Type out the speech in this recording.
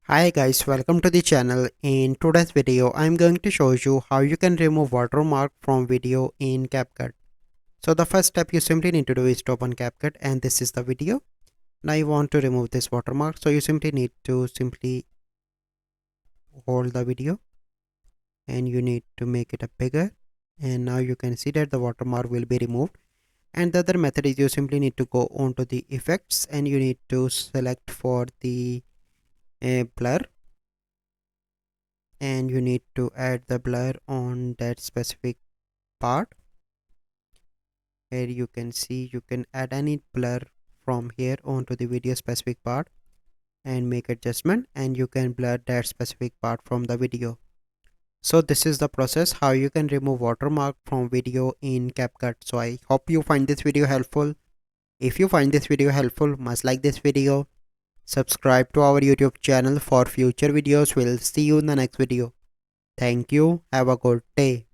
Hi guys, welcome to the channel. In today's video, I'm going to show you how you can remove watermark from video in Capcut. So the first step you simply need to do is to open Capcut, and this is the video. Now you want to remove this watermark, so you simply need to hold the video and you need to make it a bigger, and now you can see that the watermark will be removed. And the other method is you simply need to go on to the effects and you need to select for the blur, and you need to add the blur on that specific part. Here you can see you can add any blur from here onto the video specific part and make adjustment, and you can blur that specific part from the video. So this is the process how you can remove watermark from video in CapCut. So I hope you find this video helpful. If you find this video helpful, must like this video, subscribe to our YouTube channel for future videos. We'll see you in the next video. Thank you. Have a good day.